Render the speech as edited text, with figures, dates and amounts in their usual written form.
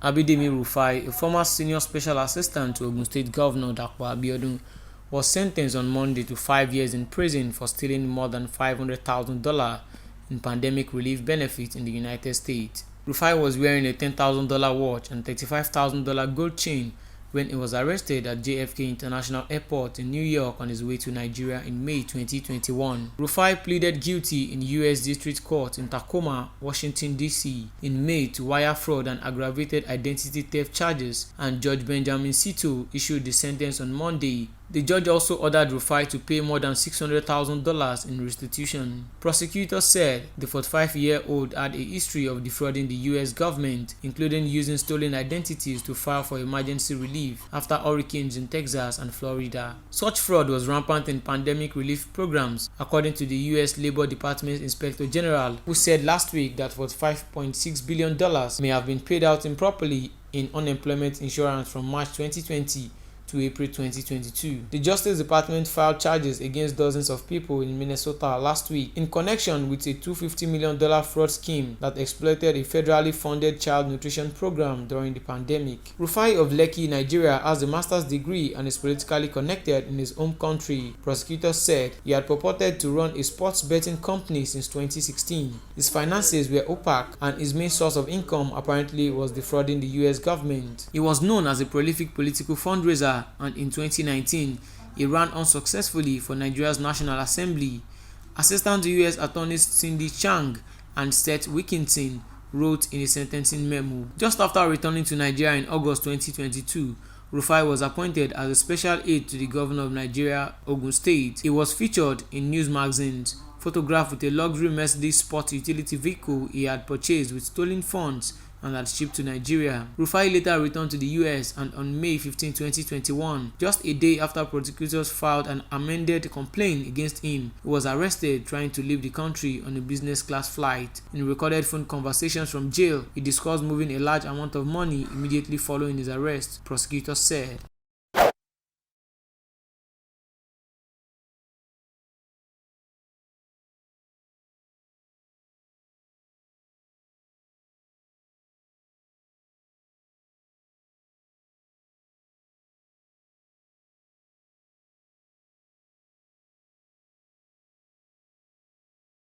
Rufai, a former senior special assistant to Ogun State Governor Gov Abiodun, was sentenced on Monday to 5 years in prison for stealing more than $500,000 in pandemic relief benefits in the United States. Rufai was wearing a $10,000 watch and $35,000 gold chain when he was arrested at JFK International Airport in New York on his way to Nigeria in May 2021. Rufai pleaded guilty in U.S. District Court in Tacoma, Washington, D.C. in May to wire fraud and aggravated identity theft charges, and Judge Benjamin Sito issued the sentence on Monday. The judge also ordered Rufai to pay more than $600,000 in restitution. Prosecutors said the 45-year-old had a history of defrauding the U.S. government, including using stolen identities to file for emergency relief after hurricanes in Texas and Florida. Such fraud was rampant in pandemic relief programs, according to the U.S. Labor Department Inspector General, who said last week that $45.6 billion may have been paid out improperly in unemployment insurance from March 2020 to April 2022. The Justice Department filed charges against dozens of people in Minnesota last week in connection with a $250 million fraud scheme that exploited a federally funded child nutrition program during the pandemic. Rufai of Lekki, Nigeria, has a master's degree and is politically connected in his home country. Prosecutors said he had purported to run a sports betting company since 2016. His finances were opaque, and his main source of income apparently was defrauding the U.S. government. He was known as a prolific political fundraiser, and in 2019, he ran unsuccessfully for Nigeria's National Assembly. Assistant U.S. Attorneys Cindy Chang and Seth Wilkinson wrote in a sentencing memo. Just after returning to Nigeria in August 2022, Rufai was appointed as a special aide to the governor of Nigeria, Ogun State. He was featured in news magazines, photographed with a luxury Mercedes sport utility vehicle he had purchased with stolen funds and had shipped to Nigeria. Rufai later returned to the US, and on May 15, 2021, just a day after prosecutors filed an amended complaint against him, he was arrested trying to leave the country on a business class flight. In recorded phone conversations from jail, he discussed moving a large amount of money immediately following his arrest, prosecutors said.